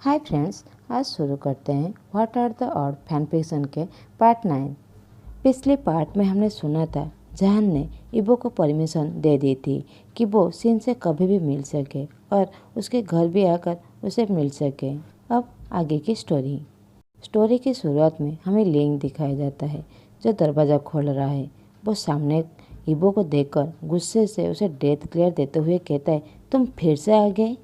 Hi friends, आज शुरू करते हैं what are the odd fan fiction के पार्ट 9। पिछले पार्ट में हमने सुना था जहान ने इबो को परमिशन दे दी थी कि वो सिन से कभी भी मिल सके और उसके घर भी आकर उसे मिल सके। अब आगे की स्टोरी की शुरुआत में हमें लिंग दिखाया जाता है जो दरवाज़ा खोल रहा है। वो सामने इबो को देखकर गुस्से से उसे डेथ क्लियर देते हुए कहता है, तुम फिर से आ गए।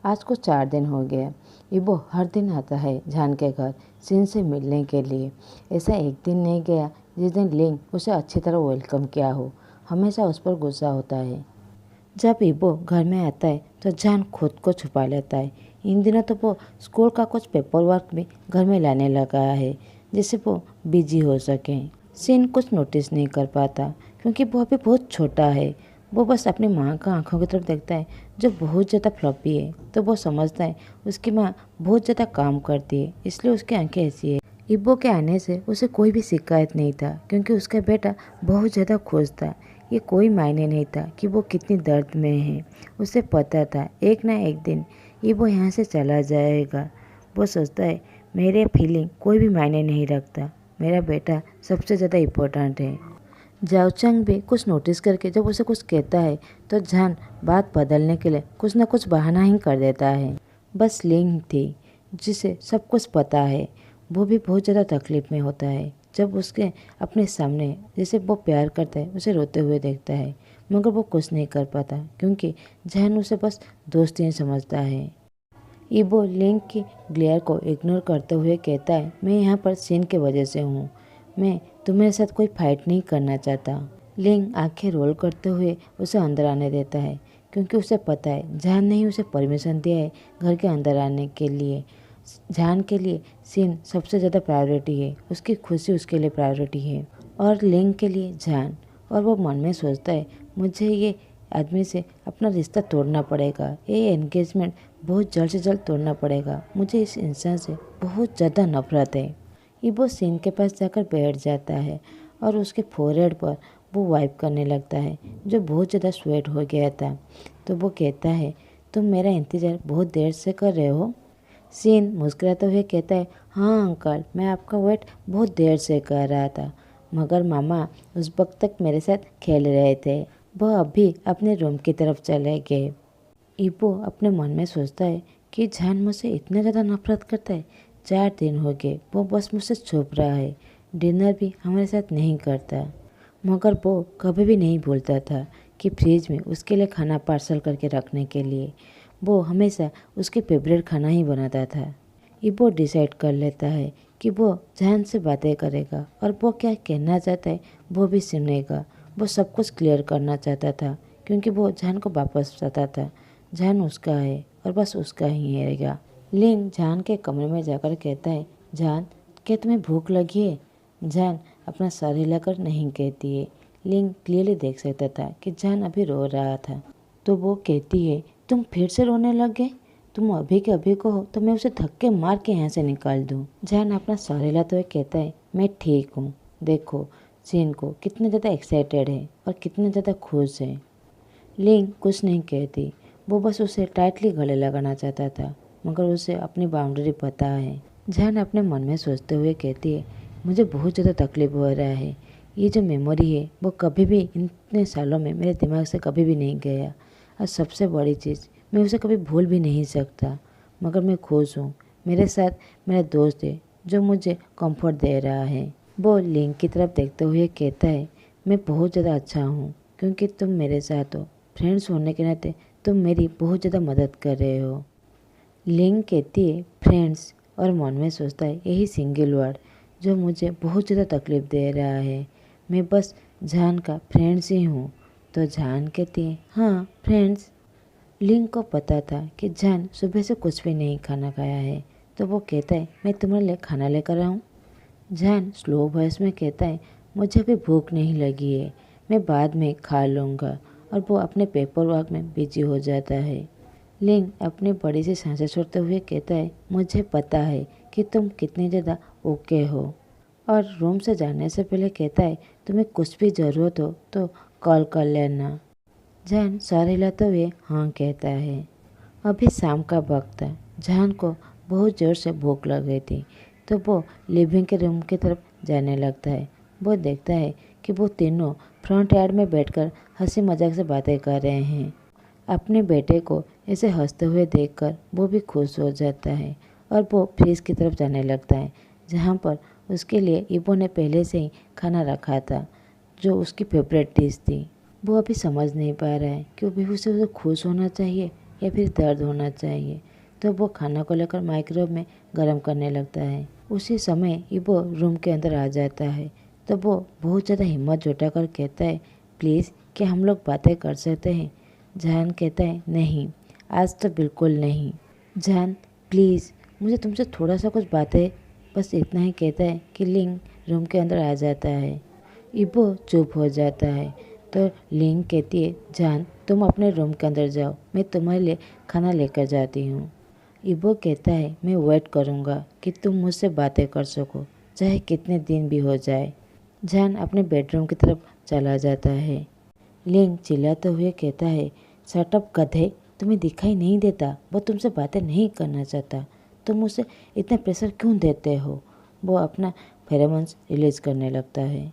आज को 4 दिन हो गया। इबो हर दिन आता है जान के घर सिन से मिलने के लिए। ऐसा एक दिन नहीं गया जिस दिन लिंग उसे अच्छी तरह वेलकम किया हो। हमेशा उस पर गुस्सा होता है। जब इबो घर में आता है तो जान खुद को छुपा लेता है। इन दिनों तो वो स्कूल का कुछ पेपर वर्क भी घर में लाने लगा है जिससे वो बिजी हो सके। सिन कुछ नोटिस नहीं कर पाता क्योंकि वो अभी बहुत छोटा है। वो बस अपनी माँ का आंखों की तरफ देखता है जो बहुत ज़्यादा फ्लॉपी है। तो वो समझता है उसकी माँ बहुत ज़्यादा काम करती है इसलिए उसकी आंखें ऐसी है। इब्बो के आने से उसे कोई भी शिकायत नहीं था क्योंकि उसका बेटा बहुत ज़्यादा खुश था। ये कोई मायने नहीं था कि वो कितनी दर्द में है। उसे पता था एक ना एक दिन इब्बो यहाँ से चला जाएगा। वो सोचता है मेरे फीलिंग कोई भी मायने नहीं रखता, मेरा बेटा सबसे ज़्यादा इम्पोर्टेंट है। जाओचंग भी कुछ नोटिस करके जब उसे कुछ कहता है तो जान बात बदलने के लिए कुछ न कुछ बहाना ही कर देता है। बस लिंग थी जिसे सब कुछ पता है। वो भी बहुत ज़्यादा तकलीफ में होता है जब उसके अपने सामने जिसे वो प्यार करता है उसे रोते हुए देखता है, मगर वो कुछ नहीं कर पाता क्योंकि जान उसे बस दोस्त ही समझता है। इबो लिंग की ग्लेयर को इग्नोर करते हुए कहता है, मैं यहाँ पर सिन के वजह से हूँ, मैं तुम्हारे साथ कोई फाइट नहीं करना चाहता। लिंग आंखें रोल करते हुए उसे अंदर आने देता है क्योंकि उसे पता है जान ने ही उसे परमिशन दिया है घर के अंदर आने के लिए। जान के लिए सिन सबसे ज़्यादा प्रायोरिटी है, उसकी खुशी उसके लिए प्रायोरिटी है और लिंग के लिए जान। और वो मन में सोचता है मुझे ये आदमी से अपना रिश्ता तोड़ना पड़ेगा, ये एंगेजमेंट बहुत जल्द से जल्द तोड़ना पड़ेगा। मुझे इस इंसान से बहुत ज़्यादा नफरत है। इबो सिन के पास जाकर बैठ जाता है और उसके फोरहेड पर वो वाइप करने लगता है जो बहुत ज़्यादा स्वेट हो गया था। तो वो कहता है तुम मेरा इंतज़ार बहुत देर से कर रहे हो। सिन मुस्कुराते हुए कहता है, हाँ अंकल, मैं आपका वेट बहुत देर से कर रहा था, मगर मामा उस वक्त तक मेरे साथ खेल रहे थे। वह अभी अपने रूम की तरफ चले गए। इबो अपने मन में सोचता है कि जान मुझसे इतना ज़्यादा नफरत करता है। 4 दिन हो गए वो बस मुझसे छुप रहा है, डिनर भी हमारे साथ नहीं करता। मगर वो कभी भी नहीं भूलता था कि फ्रिज में उसके लिए खाना पार्सल करके रखने के लिए। वो हमेशा उसके फेवरेट खाना ही बनाता था। इबो डिसाइड कर लेता है कि वो जान से बातें करेगा और वो क्या कहना चाहता है वो भी सुनेगा। वो सब कुछ क्लियर करना चाहता था क्योंकि वो जान को वापस चाहता था। जान उसका है और बस उसका ही रहेगा। लिंग जान के कमरे में जाकर कहता है, जान क्या तुम्हें भूख लगी है? जान अपना सर हिलाकर नहीं कहती है। लिंग क्लियरली देख सकता था कि जान अभी रो रहा था। तो वो कहती है, तुम फिर से रोने लग गए? तुम अभी के अभी कहो तो मैं उसे धक्के मार के यहाँ से निकाल दूँ। जान अपना सर हिलाते हुए कहता है, मैं ठीक हूँ। देखो सिन को कितने ज़्यादा एक्साइटेड है और कितने ज़्यादा खुश है। लिंग कुछ नहीं कहती, वो बस उसे टाइटली गले लगाना चाहता था, मगर उसे अपनी बाउंड्री पता है। जान अपने मन में सोचते हुए कहती है, मुझे बहुत ज़्यादा तकलीफ हो रहा है। ये जो मेमोरी है वो कभी भी इतने सालों में मेरे दिमाग से कभी भी नहीं गया। और सबसे बड़ी चीज़, मैं उसे कभी भूल भी नहीं सकता। मगर मैं खुश हूँ, मेरे साथ मेरा दोस्त है जो मुझे कंफर्ट दे रहा है। वो लिंग की तरफ देखते हुए कहता है, मैं बहुत ज़्यादा अच्छा हूँ क्योंकि तुम मेरे साथ हो। फ्रेंड्स होने के नाते तुम मेरी बहुत ज़्यादा मदद कर रहे हो। लिंग कहती है फ्रेंड्स, और मन में सोचता है यही सिंगल वर्ड जो मुझे बहुत ज़्यादा तकलीफ़ दे रहा है। मैं बस जान का फ्रेंड्स ही हूँ। तो जान कहती है, हाँ फ्रेंड्स। लिंग को पता था कि जान सुबह से कुछ भी नहीं खाना खाया है, तो वो कहता है मैं तुम्हारे लिए खाना लेकर आऊँ। जान स्लो वॉइस में कहता है, मुझे अभी भूख नहीं लगी है, मैं बाद में खा लूँगा। और वो अपने पेपर वर्क में बिजी हो जाता है। लिंग अपनी बड़ी सी सांसें छोड़ते हुए कहता है, मुझे पता है कि तुम कितनी ज़्यादा ओके हो। और रूम से जाने से पहले कहता है, तुम्हें कुछ भी ज़रूरत हो तो कॉल कर लेना। जान सर हिलाते हुए हाँ कहता है। अभी शाम का वक्त है। जान को बहुत ज़ोर से भूख लग गई थी, तो वो लिविंग के रूम की तरफ जाने लगता है। वो देखता है कि वो तीनों फ्रंट यार्ड में बैठकर हंसी मजाक से बातें कर रहे हैं। अपने बेटे को ऐसे हंसते हुए देखकर वो भी खुश हो जाता है और वो फ्रिज की तरफ जाने लगता है, जहाँ पर उसके लिए इबो ने पहले से ही खाना रखा था, जो उसकी फेवरेट डिश थी। वो अभी समझ नहीं पा रहा है कि अभी उसे खुश होना चाहिए या फिर दर्द होना चाहिए, तो वो खाना को लेकर माइक्रोवेव में गर्म करने लगता है। उसी समय इबो रूम के अंदर आ जाता है, तो वो बहुत ज़्यादा हिम्मत जुटाकर कहता है, प्लीज़ क्या हम लोग बातें कर सकते हैं? जहान कहता है, नहीं, आज तो बिल्कुल नहीं। जहान, प्लीज़ मुझे तुमसे थोड़ा सा कुछ बात है। बस इतना ही कहता है कि लिंग रूम के अंदर आ जाता है। इबो चुप हो जाता है, तो लिंग कहती है, जान तुम अपने रूम के अंदर जाओ, मैं तुम्हारे लिए खाना लेकर जाती हूँ। इबो कहता है, मैं वेट करूँगा कि तुम मुझसे बातें कर सको, चाहे कितने दिन भी हो जाए। जान अपने बेडरूम की तरफ चला जाता है। लिंग चिल्लाते हुए कहता है, शट अप गधे, तुम्हें दिखाई नहीं देता वो तुमसे बातें नहीं करना चाहता, तुम उसे इतना प्रेशर क्यों देते हो? वो अपना फेरोमोन्स रिलीज करने लगता है।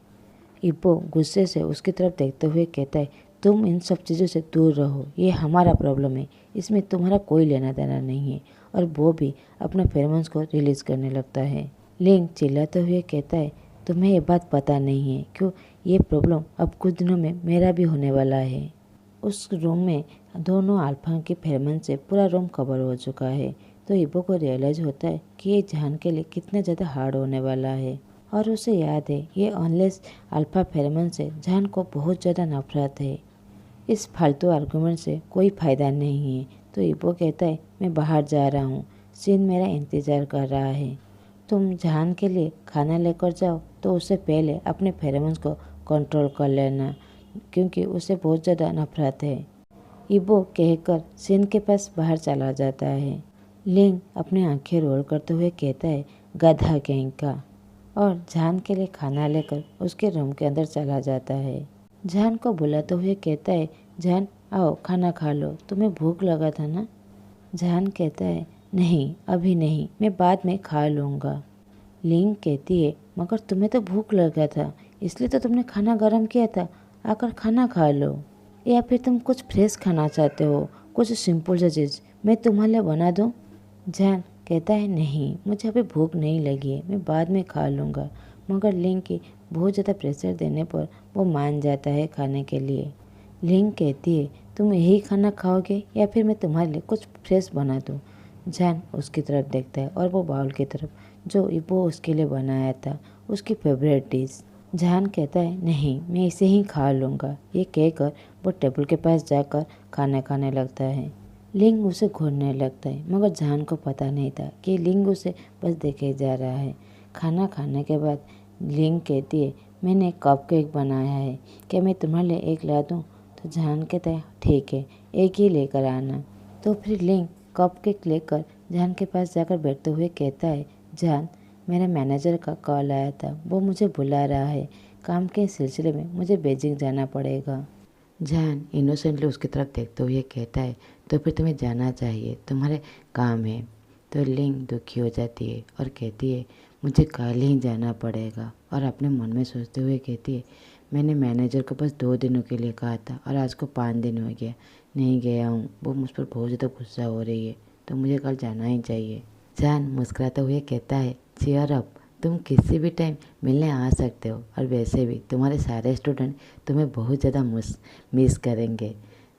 इब्बो गुस्से से उसकी तरफ देखते हुए कहता है, तुम इन सब चीज़ों से दूर रहो, ये हमारा प्रॉब्लम है, इसमें तुम्हारा कोई लेना देना नहीं है। और वो भी अपना फेरोमोन्स को रिलीज करने लगता है। लिंग चिल्लाते हुए कहता है, तुम्हें ये बात पता नहीं है क्यों? ये प्रॉब्लम अब कुछ दिनों में मेरा भी होने वाला है। उस रूम में दोनों अल्फा के फेरोमोन से पूरा रूम कवर हो चुका है, तो इबो को रियलाइज होता है कि ये जान के लिए कितना ज़्यादा हार्ड होने वाला है। और उसे याद है ये ऑनलेस अल्फा फेरोमोन से जान को बहुत ज़्यादा नफरत है। इस फालतू आर्गुमेंट से कोई फ़ायदा नहीं है, तो इबो कहता है, मैं बाहर जा रहा हूँ, सीन मेरा इंतज़ार कर रहा है। तुम जहान के लिए खाना लेकर जाओ, तो उससे पहले अपने फेरोमोन्स को कंट्रोल कर लेना, क्योंकि उसे बहुत ज़्यादा नफरत है। इबो कहकर सीन के पास बाहर चला जाता है। लिंग अपनी आंखें रोल करते हुए कहता है, गधा कहीं का, और जान के लिए खाना लेकर उसके रूम के अंदर चला जाता है। जान को बुलाते हुए कहता है, जान आओ खाना खा लो, तुम्हें भूख लगा था ना? जान कहता है, नहीं अभी नहीं, मैं बाद में खा लूँगा। लिंग कहती है, मगर तुम्हें तो भूख लगा था, इसलिए तो तुमने खाना गर्म किया था, आकर खाना खा लो। या फिर तुम कुछ फ्रेश खाना चाहते हो, कुछ सिंपल सा चीज़ मैं तुम्हारे लिए बना दूँ? जान कहता है, नहीं मुझे अभी भूख नहीं लगी है, मैं बाद में खा लूँगा। मगर लिंग की बहुत ज़्यादा प्रेशर देने पर वो मान जाता है खाने के लिए। लिंग कहती है, तुम यही खाना खाओगे या फिर मैं तुम्हारे लिए कुछ फ्रेश बना दूँ? जान उसकी तरफ देखता है और वो बाउल की तरफ, जो वो उसके लिए बनाया था, उसकी फेवरेट डिश। जान कहता है, नहीं मैं इसे ही खा लूँगा। ये कहकर वो टेबल के पास जाकर खाना खाने लगता है। लिंग उसे घूरने लगता है, मगर जान को पता नहीं था कि लिंग उसे बस देखे जा रहा है। खाना खाने के बाद लिंग कहती है, मैंने कपकेक बनाया है, क्या मैं तुम्हारे लिए एक ला दूँ? तो जान कहता है, ठीक है, एक ही लेकर आना। तो फिर लिंग कपकेक लेकर जान के पास जाकर बैठते हुए कहता है, जान मेरे मैनेजर का कॉल आया था, वो मुझे बुला रहा है, काम के सिलसिले में मुझे बीजिंग जाना पड़ेगा। जान इनोसेंटली उसकी तरफ देखते हुए कहता है, तो फिर तुम्हें जाना चाहिए, तुम्हारे काम है। तो लिंग दुखी हो जाती है और कहती है, मुझे कल ही जाना पड़ेगा। और अपने मन में सोचते हुए कहती है, मैंने मैनेजर को बस 2 दिनों के लिए कहा था और आज को 5 दिन हो गया, नहीं गया हूँ। वो मुझ पर बहुत ज़्यादा गुस्सा हो रही है, तो मुझे कल जाना ही चाहिए। जान मुस्कुराते हुए कहता है, चीयर अप, तुम किसी भी टाइम मिलने आ सकते हो, और वैसे भी तुम्हारे सारे स्टूडेंट तुम्हें बहुत ज़्यादा मिस करेंगे।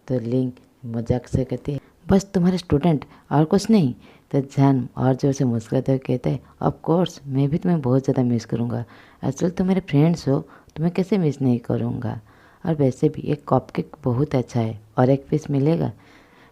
तो लिंग मजाक से कहती है, बस तुम्हारे स्टूडेंट और कुछ नहीं? तो जान और जोर से मुस्कुराते हुए कहते हैं, ऑफ कोर्स मैं भी तुम्हें बहुत ज़्यादा मिस करूँगा, एक्चुअली तुम मेरे फ्रेंड्स हो, तुम्हें कैसे मिस नहीं करूँगा। और वैसे भी एक कपकेक बहुत अच्छा है और एक पीस मिलेगा।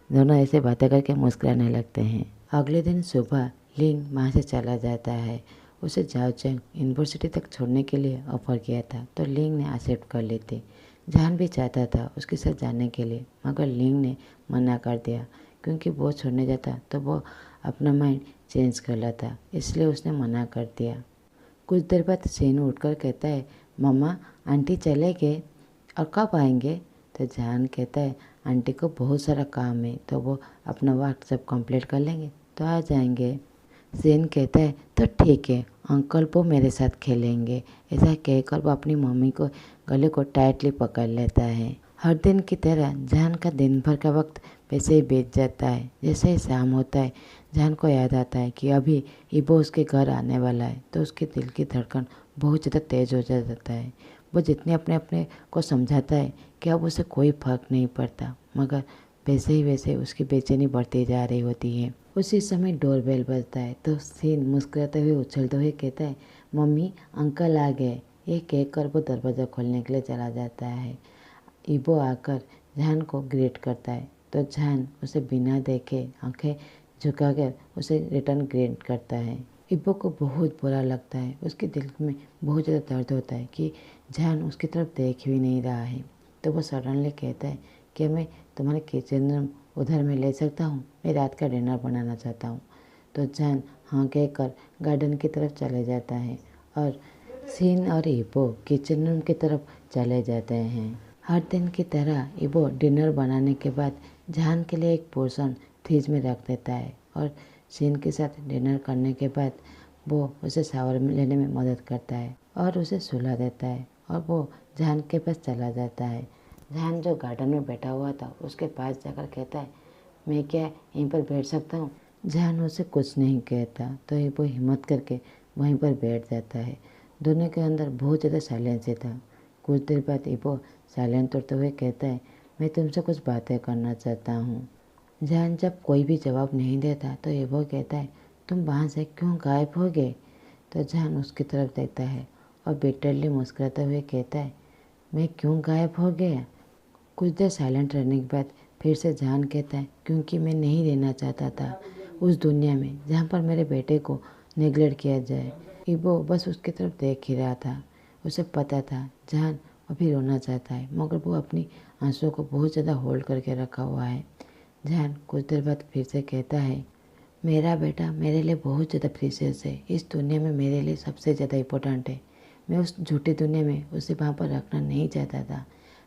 दोनों ऐसे बातें करके मुस्कुराने लगते हैं। अगले दिन सुबह लिंग वहाँ से चला जाता है। उसे जाओचेंग यूनिवर्सिटी तक छोड़ने के लिए ऑफर किया था, तो लिंग ने एक्सेप्ट कर ली थी। जान भी चाहता था उसके साथ जाने के लिए, मगर लिंग ने मना कर दिया, क्योंकि वो छोड़ने जाता तो वो अपना माइंड चेंज कर लेता, इसलिए उसने मना कर दिया। कुछ देर बाद सेनू उठकर कहता है, मम्मा आंटी चले गए और कब आएंगे? तो जान कहता है, आंटी को बहुत सारा काम है, तो वो अपना वर्क सब कंप्लीट कर लेंगे तो आ जाएंगे। ज़ेन कहता है तो ठीक है अंकल, वो मेरे साथ खेलेंगे। ऐसा कहकर वो अपनी मम्मी को गले को टाइटली पकड़ लेता है। हर दिन की तरह जहान का दिन भर का वक्त वैसे ही बीत जाता है। जैसे ही शाम होता है जहान को याद आता है कि अभी इबो उसके घर आने वाला है, तो उसके दिल की धड़कन बहुत ज़्यादा तेज़ हो जाता है। वो जितने अपने अपने को समझाता है कि अब उसे कोई फर्क नहीं पड़ता, मगर वैसे ही वैसे उसकी बेचैनी बढ़ती जा रही होती है। उसी समय डोरबेल बजता है तो सीन मुस्कुराते हुए उछलते हुए कहता है, मम्मी अंकल आ गए। ये कहकर वो दरवाज़ा खोलने के लिए चला जाता है। इबो आकर जहान को ग्रीट करता है तो जहान उसे बिना देखे आंखें झुकाकर उसे रिटर्न ग्रीट करता है। इबो को बहुत बुरा लगता है। उसके दिल में बहुत ज़्यादा दर्द होता है कि जहान उसकी तरफ देख भी नहीं रहा है। तो वो सडनली कहता है कि मैं तुम्हारे किचन रूम उधर में ले सकता हूँ, मैं रात का डिनर बनाना चाहता हूँ। तो जहान हाँ कहकर गार्डन की तरफ चले जाता है और सीन और इबो किचन रूम की तरफ चले जाते हैं। हर दिन की तरह इबो डिनर बनाने के बाद जहान के लिए एक पोर्शन फ्रिज में रख देता है और सीन के साथ डिनर करने के बाद वो उसे शावर लेने में मदद करता है और उसे सुला देता है और वो जहान के पास चला जाता है। जहान जो गार्डन में बैठा हुआ था उसके पास जाकर कहता है, मैं क्या यहीं पर बैठ सकता हूँ? जहान उसे कुछ नहीं कहता तो वो हिम्मत करके वहीं पर बैठ जाता है। दोनों के अंदर बहुत ज़्यादा साइलेंस था। कुछ देर बाद इबो साइलेंट तोड़ते हुए कहता है, मैं तुमसे कुछ बातें करना चाहता हूँ। जहान जब कोई भी जवाब नहीं देता तो इबो कहता है, तुम वहाँ से क्यों गायब हो गए? तो जहान उसकी तरफ देखता है और बिटरली मुस्कुराते हुए कहता है, मैं क्यों गायब हो गया? कुछ देर साइलेंट रहने के बाद फिर से जहान कहता है, क्योंकि मैं नहीं रहना चाहता था उस दुनिया में जहाँ पर मेरे बेटे को नेग्लेक्ट किया जाए। इबो बस उसकी तरफ देख ही रहा था। उसे पता था जहान अभी रोना चाहता है, मगर वो अपनी आंसुओं को बहुत ज़्यादा होल्ड करके रखा हुआ है। जहान कुछ देर बाद फिर से कहता है, मेरा बेटा मेरे लिए बहुत ज़्यादा प्रीशियस है, इस दुनिया में मेरे लिए सबसे ज़्यादा इम्पोर्टेंट है। मैं उस झूठी दुनिया में उसे वहाँ पर रखना नहीं चाहता था।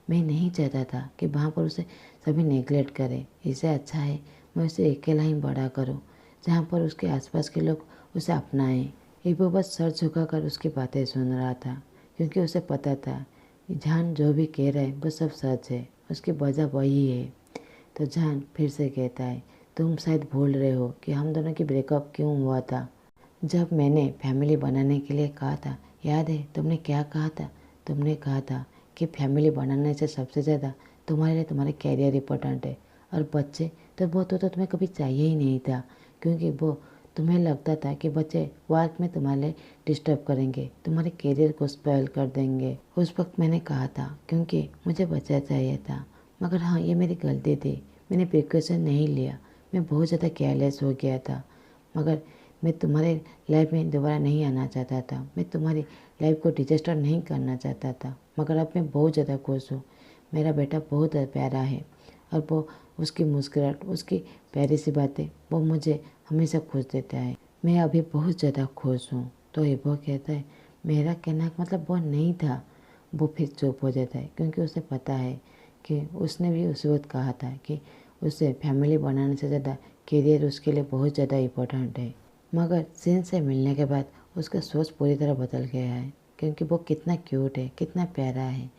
मैं नहीं चाहता था कि वहाँ पर उसे सभी नेग्लेक्ट करें। इससे अच्छा है मैं उसे अकेला ही बड़ा करूँ, जहाँ पर उसके आसपास के लोग उसे अपनाएं। इबो बस सर झुकाकर उसकी बातें सुन रहा था, क्योंकि उसे पता था जहान जो भी कह रहा है वो सब सच है, उसकी वजह वही है। तो जहान फिर से कहता है, तुम शायद भूल रहे हो कि हम दोनों की ब्रेकअप क्यों हुआ था। जब मैंने फैमिली बनाने के लिए कहा था, याद है तुमने क्या कहा था? तुमने कहा था कि फैमिली बनाने से सबसे ज़्यादा तुम्हारे लिए तुम्हारे कैरियर इंपॉर्टेंट है, और बच्चे तो वो तो तुम्हें कभी चाहिए ही नहीं था, क्योंकि वो तुम्हें लगता था कि बच्चे वर्क में तुम्हारे लिए डिस्टर्ब करेंगे, तुम्हारे कैरियर को स्पॉइल कर देंगे। उस वक्त मैंने कहा था क्योंकि मुझे बच्चा चाहिए था, मगर हाँ ये मेरी गलती थी, मैंने प्रिकॉशन नहीं लिया, मैं बहुत ज़्यादा केयरलेस हो गया था। मगर मैं तुम्हारे लाइफ में दोबारा नहीं आना चाहता था, मैं तुम्हारी लाइफ को डिजास्टर नहीं करना चाहता था, मगर अब मैं बहुत ज़्यादा खुश हूँ। मेरा बेटा बहुत प्यारा है और वो उसकी मुस्कुराहट, उसकी प्यारी सी बातें वो मुझे हमेशा खुश देता है। मैं अभी बहुत ज़्यादा खुश हूँ। तो वो कहता है, मेरा कहना का मतलब वो नहीं था। वो फिर चुप हो जाता है, क्योंकि उसे पता है कि उसने भी उस वक्त कहा था कि उसे फैमिली बनाने से ज़्यादा करियर उसके लिए बहुत ज़्यादा इम्पोर्टेंट है। मगर सीन से मिलने के बाद उसका सोच पूरी तरह बदल गया है, क्योंकि वो कितना क्यूट है, कितना प्यारा है।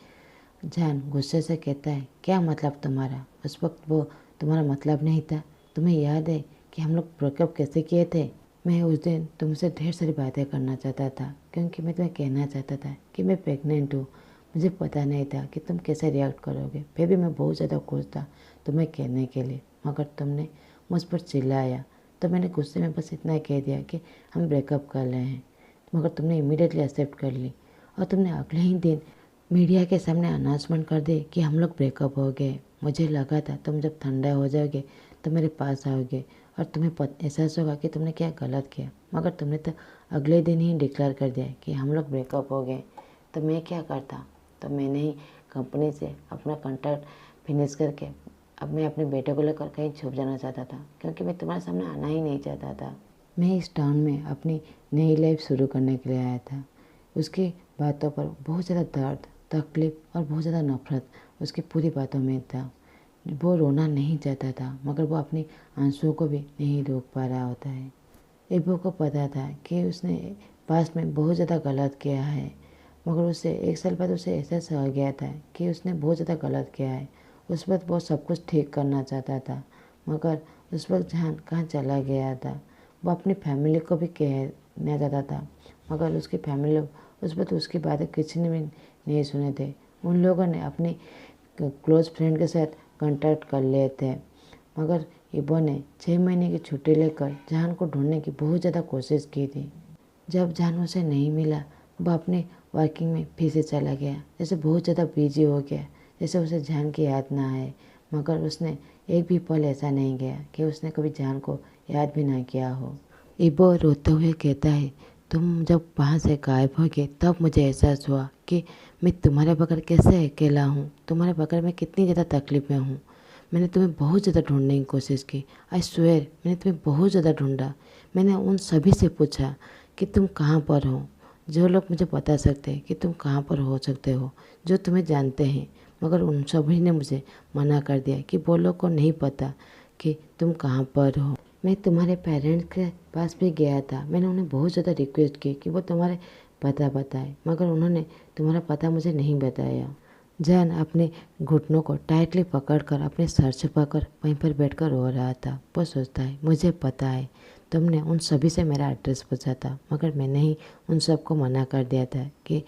जहान गुस्से से कहता है, क्या मतलब तुम्हारा? उस वक्त वो तुम्हारा मतलब नहीं था। तुम्हें याद है कि हम लोग ब्रेकअप कैसे किए थे? मैं उस दिन तुमसे ढेर सारी बातें करना चाहता था, क्योंकि मैं तुम्हें कहना चाहता था कि मैं प्रेग्नेंट हूँ। मुझे पता नहीं था कि तुम कैसे रिएक्ट करोगे, फिर भी मैं बहुत ज़्यादा खुश था तुम्हें कहने के लिए, मगर तुमने मुझ पर चिल्लाया, तो मैंने गुस्से में बस इतना कह दिया कि हम ब्रेकअप कर रहे हैं। मगर तुमने इमीडिएटली एक्सेप्ट कर ली और तुमने अगले ही दिन मीडिया के सामने अनाउंसमेंट कर दी कि हम लोग ब्रेकअप हो गए। मुझे लगा था तुम जब ठंडा हो जाओगे तो मेरे पास आओगे और तुम्हें एहसास होगा कि तुमने क्या गलत किया, मगर तुमने तो अगले दिन ही डिक्लेयर कर दिया कि हम लोग ब्रेकअप हो गए। तो मैं क्या करता? तो मैंने ही कंपनी से अपना कॉन्ट्रैक्ट फिनिश करके अब मैं अपने बेटे को लेकर कहीं छुप जाना चाहता था, क्योंकि मैं तुम्हारे सामने आना ही नहीं चाहता था। मैं इस टाउन में अपनी नई लाइफ शुरू करने के लिए आया था। उसकी बातों पर बहुत ज़्यादा दर्द, तकलीफ और बहुत ज़्यादा नफरत उसकी पूरी बातों में था। वो रोना नहीं चाहता था, मगर वो अपनी आंसुओं को भी नहीं रोक पा रहा होता है। इबो को पता था कि उसने पास्ट में बहुत ज़्यादा गलत किया है, मगर उसे 1 साल बाद उसे एहसास हो गया था कि उसने बहुत ज़्यादा गलत किया है। उस वक्त वो सब कुछ ठीक करना चाहता था, मगर उस वक्त जहान कहाँ चला गया था। वो अपनी फैमिली को भी कहना चाहता था, मगर उसकी फैमिली लोग उस वक्त उसकी बातें किसी ने भी नहीं सुने थे। उन लोगों ने अपनी क्लोज फ्रेंड के साथ कांटेक्ट कर लिए थे, मगर इबो ने 6 महीने की छुट्टी लेकर जहान को ढूंढने की बहुत ज़्यादा कोशिश की थी। जब जहान उसे नहीं मिला, वह अपने वर्किंग में फिर से चला गया, जैसे बहुत ज़्यादा बिजी हो गया, जैसे उसे जहान की याद ना आए। मगर उसने एक भी पल ऐसा नहीं गया कि उसने कभी जहान को याद भी ना किया हो। इबो रोते हुए कहता है, तुम जब वहाँ से गायब हो गए तब मुझे एहसास हुआ कि मैं तुम्हारे बगैर कैसे अकेला हूँ, तुम्हारे बगैर मैं कितनी ज़्यादा तकलीफ में हूँ। मैंने तुम्हें बहुत ज़्यादा ढूंढने की कोशिश की। आई स्वेयर, मैंने तुम्हें बहुत ज़्यादा ढूंढा। मैंने उन सभी से पूछा कि तुम कहाँ पर हो, जो लोग मुझे बता सकते हैं कि तुम कहाँ पर हो सकते हो, जो तुम्हें जानते हैं, मगर उन सभी ने मुझे मना कर दिया कि वो लोग को नहीं पता कि तुम कहाँ पर हो। मैं तुम्हारे पेरेंट्स के पास भी गया था, मैंने उन्हें बहुत ज़्यादा रिक्वेस्ट की कि वो तुम्हारे पता बताए, मगर उन्होंने तुम्हारा पता मुझे नहीं बताया। जैन अपने घुटनों को टाइटली पकड़कर अपने सर छुपाकर वहीं पर बैठकर रो रहा था। वो सोचता है, मुझे पता है तुमने उन सभी से मेरा एड्रेस पूछा था, मगर मैंने ही उन सबको मना कर दिया था कि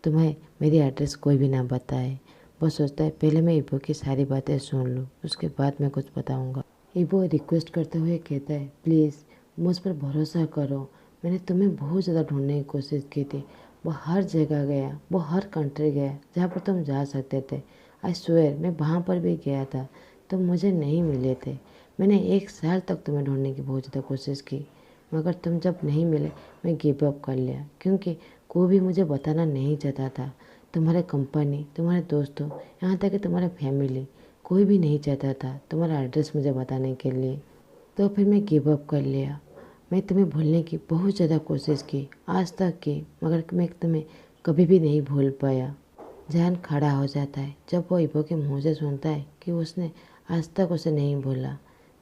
तुम्हें मेरी एड्रेस कोई भी ना बताए। वो सोचता है, पहले मैं इबो की सारी बातें सुन लूँ, उसके बाद मैं कुछ बताऊँगा। इबो रिक्वेस्ट करते हुए कहता है, प्लीज़ मुझ पर भरोसा करो। मैंने तुम्हें बहुत ज़्यादा ढूंढने की कोशिश की थी। वो हर जगह गया, वो हर कंट्री गया जहाँ पर तुम जा सकते थे। आई स्वेयर, मैं वहाँ पर भी गया था, तुम मुझे नहीं मिले थे। मैंने 1 साल तक तुम्हें ढूंढने की बहुत ज़्यादा कोशिश की, मगर तुम जब नहीं मिले मैं गिव अप कर लिया, क्योंकि कोई भी मुझे बताना नहीं चाहता था। तुम्हारे कंपनी, तुम्हारे दोस्तों, यहाँ तक कि तुम्हारे फैमिली, कोई भी नहीं चाहता था तुम्हारा एड्रेस मुझे बताने के लिए। तो फिर मैं गिव अप कर लिया। मैं तुम्हें भूलने की बहुत ज़्यादा कोशिश की, आज तक की, मगर मैं तुम्हें कभी भी नहीं भूल पाया। जहान खड़ा हो जाता है जब वो इबो के मुंह से सुनता है कि उसने आज तक उसे नहीं भूला।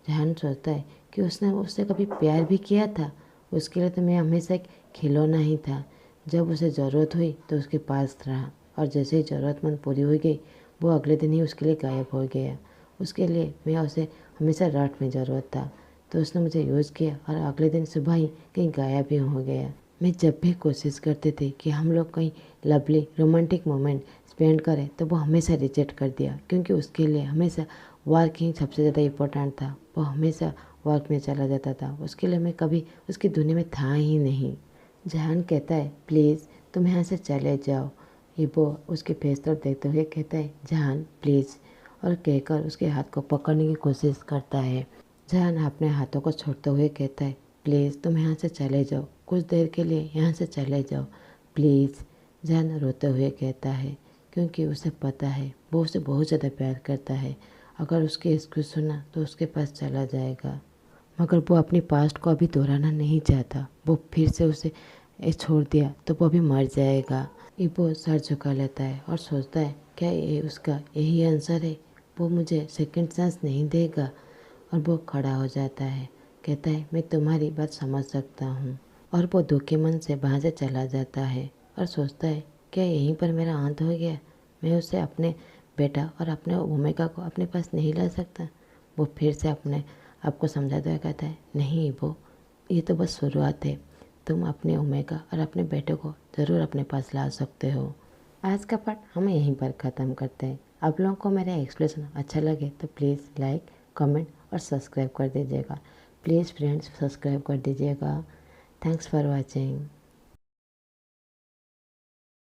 जहान सोचता है कि उसने उससे कभी प्यार भी किया था, उसके लिए तो मैं हमेशा एक खिलौना ही था। जब उसे ज़रूरत हुई तो उसके पास रहा, और जैसे ही ज़रूरतमंद पूरी हो गई वो अगले दिन ही उसके लिए गायब हो गया। उसके लिए मैं उसे हमेशा रात में ज़रूरत था, तो उसने मुझे यूज़ किया और अगले दिन सुबह ही कहीं गायब ही हो गया। मैं जब भी कोशिश करते थे कि हम लोग कहीं लवली रोमांटिक मोमेंट स्पेंड करें, तो वो हमेशा रिजेक्ट कर दिया, क्योंकि उसके लिए हमेशा वर्क ही सबसे ज़्यादा इम्पोर्टेंट था। वो हमेशा वर्क में चला जाता था, उसके लिए मैं कभी उसकी दुनिया में था ही नहीं। जहान कहता है, प्लीज़ तुम यहाँ से चले जाओ। इबो उसके फेस तरफ देखते हुए कहता है, जहान प्लीज़, और कहकर उसके हाथ को पकड़ने की कोशिश करता है। जहान अपने हाथों को छोड़ते हुए कहता है, प्लीज़ तुम यहाँ से चले जाओ, कुछ देर के लिए यहाँ से चले जाओ प्लीज़। जहान रोते हुए कहता है, क्योंकि उसे पता है वो उसे बहुत ज़्यादा प्यार करता है। अगर उसकी एक्सक्यूज सुना तो उसके पास चला जाएगा, मगर वो अपनी पास्ट को अभी दोहराना नहीं चाहता। वो फिर से उसे छोड़ दिया तो वो अभी मर जाएगा। इबो सर झुका लेता है और सोचता है, क्या ये उसका यही आंसर है, वो मुझे सेकंड चांस नहीं देगा। और वो खड़ा हो जाता है, कहता है, मैं तुम्हारी बात समझ सकता हूँ। और वो दुखी मन से वहाँ से चला जाता है और सोचता है, क्या यहीं पर मेरा अंत हो गया, मैं उसे अपने बेटा और अपने ओमेगा को अपने पास नहीं ला सकता। वो फिर से अपने आपको समझाता हुआ कहता है, नहीं वो, ये तो बस शुरुआत है, तुम अपने ओमेगा और अपने बेटे को ज़रूर अपने पास ला सकते हो। आज का पार्ट हम यहीं पर ख़त्म करते हैं। आप लोगों को मेरा एक्सप्लेनेशन अच्छा लगे तो प्लीज़ लाइक, कमेंट और सब्सक्राइब कर दीजिएगा। प्लीज़ फ्रेंड्स सब्सक्राइब कर दीजिएगा। Thanks for watching.